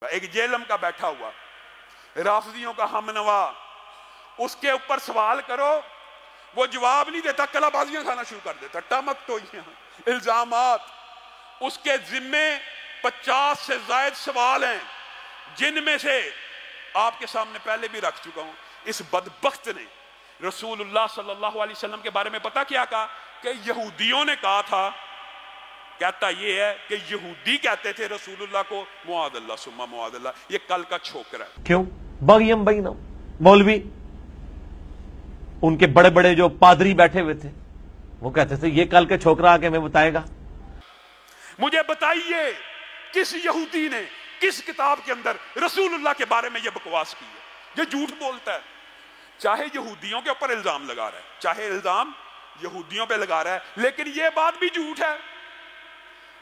ایک جیلم کا بیٹھا ہوا رافضیوں کا ہمنوا، اس کے اوپر سوال کرو وہ جواب نہیں دیتا، کلا بازیاں کھانا شروع کر دیتا، ٹمک تو الزامات۔ اس کے ذمے 50 سے زائد سوال ہیں، جن میں سے آپ کے سامنے پہلے بھی رکھ چکا ہوں۔ اس بدبخت نے رسول اللہ صلی اللہ علیہ وسلم کے بارے میں پتہ کیا کہا؟ کہ یہودیوں نے کہا تھا، کہتا یہ ہے کہ یہودی کہتے تھے رسول اللہ کو معاذ اللہ ثم معاذ اللہ، یہ کل کا چھوکرا ہے۔ کیوں؟ بغیم بینہم، مولوی ان کے بڑے بڑے جو پادری بیٹھے ہوئے تھے وہ کہتے تھے یہ کل کے چھوکرا آ کے ہمیں بتائے گا۔ مجھے بتائیے کس یہودی نے کس کتاب کے اندر رسول اللہ کے بارے میں یہ بکواس کی ہے؟ یہ جھوٹ بولتا ہے، چاہے یہودیوں کے اوپر الزام لگا رہا ہے، چاہے الزام یہودیوں پہ لگا رہا ہے، لیکن یہ بات بھی جھوٹ ہے۔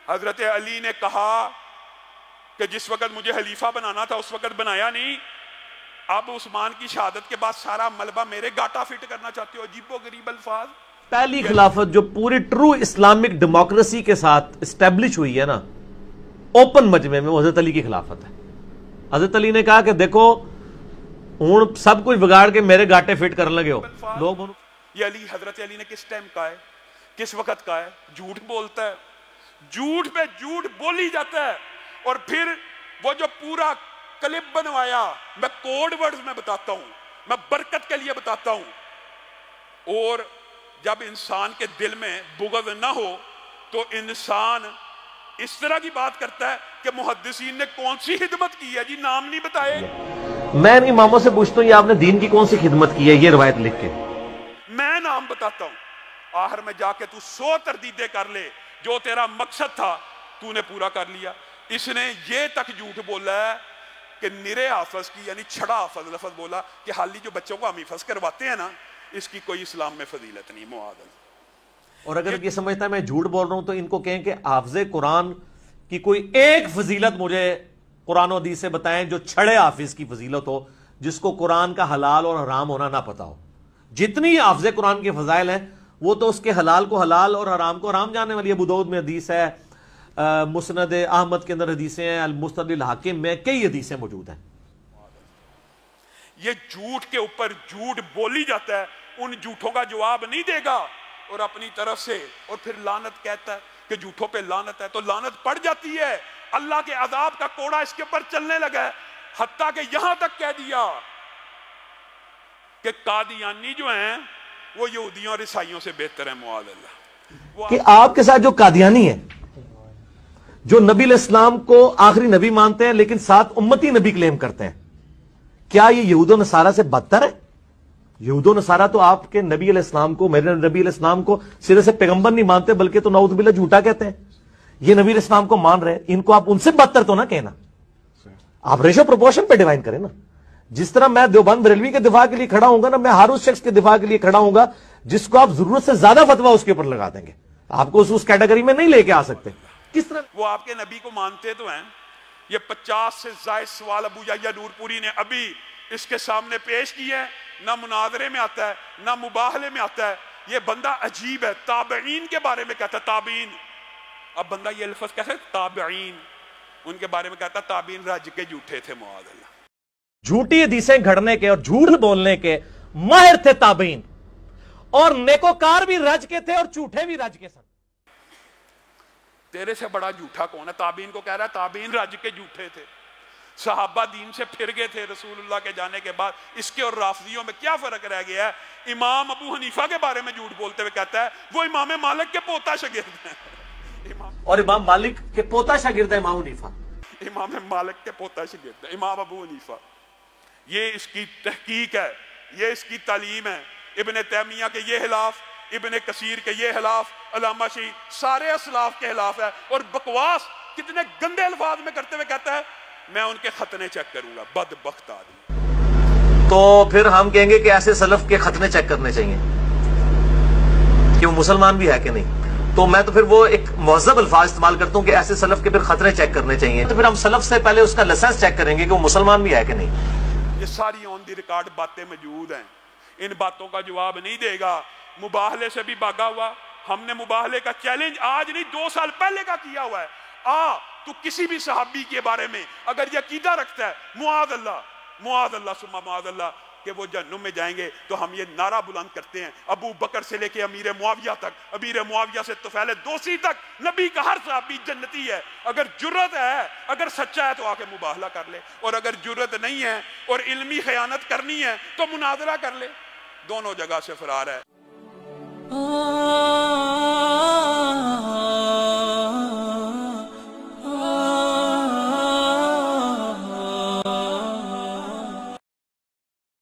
حضرت علی نے کہا کہ جس وقت مجھے خلیفہ بنانا تھا اس وقت بنایا نہیں، اب عثمان کی شہادت کے بعد سارا ملبہ میرے گاٹا فٹ کرنا چاہتے ہو۔ عجیب و غریب الفاظ۔ پہلی خلافت جو پوری ٹرو اسلامک ڈیموکریسی کے ساتھ اسٹیبلش ہوئی ہے نا اوپن مجمع میں، وہ حضرت علی کی خلافت ہے۔ حضرت علی نے کہا کہ دیکھو ہوں سب کچھ بگاڑ کے میرے گاٹے فٹ کرنے لگے ہو لوگ۔ یہ علی حضرت علی نے کس ٹائم کہا ہے، کس وقت کہا ہے؟ جھوٹ بولتا ہے، جھوٹ پہ جھوٹ بولی جاتا ہے۔ اور پھر وہ جو پورا کلپ بنوایا، میں کوڈ ورڈز میں بتاتا ہوں، میں برکت کے لیے بتاتا ہوں۔ اور جب انسان کے دل میں بغض نہ ہو تو انسان اس طرح کی بات کرتا ہے کہ محدثین نے کون سی خدمت کی ہے جی، نام نہیں بتائے۔ میں ان اماموں سے پوچھتا ہوں یہ آپ نے دین کی کون سی خدمت کی ہے، یہ روایت لکھ کے میں نام بتاتا ہوں، آخر میں جا کے تو 100 تردیدیں کر لے، جو تیرا مقصد تھا تو نے پورا کر لیا۔ اس نے یہ تک جھوٹ بولا ہے کہ نرے حافظ کی یعنی چھڑا حافظ لفظ بولا کہ حالی جو بچوں کو ہم حفظ کرواتے ہیں نا اس کی کوئی اسلام میں فضیلت نہیں، معاذ اللہ۔ اور اگر یہ سمجھتا ہے میں جھوٹ بول رہا ہوں تو ان کو کہیں کہ حافظ قرآن کی کوئی ایک فضیلت مجھے قرآن و حدیث سے بتائیں جو چھڑے حافظ کی فضیلت ہو، جس کو قرآن کا حلال اور حرام ہونا نہ پتا ہو۔ جتنی حافظ قرآن کے فضائل ہیں وہ تو اس کے حلال کو حلال اور حرام کو حرام جاننے والی۔ ابو داؤد میں حدیث ہے، مسند احمد کے اندر حدیثیں ہیں، المستدرک الحاکم میں کئی حدیثیں موجود ہیں۔ یہ جھوٹ کے اوپر جھوٹ بولی جاتا ہے، ان جھوٹوں کا جواب نہیں دے گا اور اپنی طرف سے اور پھر لعنت کہتا ہے کہ جھوٹوں پہ لعنت ہے، تو لعنت پڑ جاتی ہے۔ اللہ کے عذاب کا کوڑا اس کے اوپر چلنے لگا ہے، حتیٰ کہ یہاں تک کہہ دیا کہ قادیانی جو ہیں وہ یہودیوں اور عیسائیوں سے بہتر ہیں، معاذ اللہ۔ کہ آپ کے ساتھ جو قادیانی ہیں، جو نبی علیہ السلام کو آخری نبی مانتے ہیں لیکن ساتھ امتی نبی کلیم کرتے ہیں، کیا یہ یہود و نصارہ سے بدتر ہے؟ یہود و نصارہ تو آپ کے نبی علیہ السلام کو، میرے نبی علیہ السلام کو سرے سے پیغمبر نہیں مانتے بلکہ تو نعوذ باللہ جھوٹا کہتے ہیں۔ یہ نبی علیہ السلام کو مان رہے ہیں، ان کو آپ ان سے بدتر تو نہ کہنا۔ آپ ریشو پروپورشن پہ ڈیوائن کریں نا۔ جس طرح میں دیوبند بریلوی کے دفاع کے لیے کھڑا ہوں گا نا، میں ہر اس شخص کے دفاع کے لیے کھڑا ہوں گا جس کو آپ ضرورت سے زیادہ فتویٰ اس کے اوپر لگا دیں گے، آپ کو اس کیٹیگری میں نہیں لے کے آ سکتے۔ کس طرح وہ آپ کے نبی کو مانتے تو ہیں۔ یہ 50 سے زائد سوال ابو یحییٰ نور پوری نے ابھی اس کے سامنے پیش کی ہے، نہ مناظرے میں آتا ہے نہ مباہلے میں آتا ہے۔ یہ بندہ عجیب ہے، تابعین کے بارے میں کہتا ہے تابعین۔ اب بندہ یہ لفظ کہتا ہے تابعین، ان کے بارے میں کہتا ہے تابعین رج کے جھوٹے تھے، معاذ اللہ۔ جھوٹی حدیثیں گھڑنے کے اور جھوٹ بولنے کے ماہر تھے تابعین، اور نیکوکار بھی رج کے تھے اور جھوٹے بھی رج کے سن۔ تیرے سے بڑا جھوٹا کون ہے؟ تابعین کو کہہ رہا ہے تابعین رج کے جھوٹے تھے، صحابہ دین سے پھر گئے تھے رسول اللہ کے جانے کے بعد۔ اس کے اور رافضیوں میں کیا فرق رہ گیا ہے؟ امام ابو حنیفہ کے بارے میں جھوٹ بولتے ہوئے کہتا ہے وہ امام مالک کے پوتا شاگرد ہیں، اور امام مالک کے پوتا شاگرد ہے امام حنیفہ۔ امام مالک کے پوتا شاگرد ہے امام ابو حنیفہ۔ یہ اس کی تحقیق ہے، یہ اس کی تعلیم ہے۔ ابن تیمیہ کے یہ خلاف، ابن کثیر کے یہ خلاف، علامہ شیعی سارے اسلاف کے خلاف ہے، اور بکواس کتنے گندے الفاظ میں کرتے ہوئے کہتا ہے میں ان کے ختنے چیک کروں گا۔ بدبخت آدمی۔ تو پھر ہم کہیں گے کہ ایسے سلف کے ختنے چیک کرنے چاہیے کہ وہ مسلمان بھی ہے کہ نہیں۔ تو میں تو پھر وہ ایک مہذب الفاظ استعمال کرتا ہوں کہ ایسے سلف کے پھر خطرے چیک کرنے چاہیے، تو پھر ہم سلف سے پہلے اس کا لائسنس چیک کریں گے کہ وہ مسلمان بھی ہے کہ نہیں۔ یہ ساری آن دی ریکارڈ باتیں موجود ہیں، ان باتوں کا جواب نہیں دے گا۔ مباہلے سے بھی بھاگا ہوا، ہم نے مباہلے کا چیلنج آج نہیں 2 سال پہلے کا کیا ہوا ہے۔ تو کسی بھی صحابی کے بارے میں اگر یہ عقیدہ رکھتا ہے معاذ اللہ ثم معاذ اللہ کہ وہ جہنم میں جائیں گے، تو ہم یہ نعرہ بلند کرتے ہیں ابو بکر سے لے کے امیر معاویہ تک، امیر معاویہ سے طفیل دوسی تک، نبی کا ہر صحابی جنتی ہے۔ اگر جرت ہے، اگر سچا ہے تو آ کے مباہلہ کر لے، اور اگر جرت نہیں ہے اور علمی خیانت کرنی ہے تو مناظرہ کر لے، دونوں جگہ سے فرار ہے۔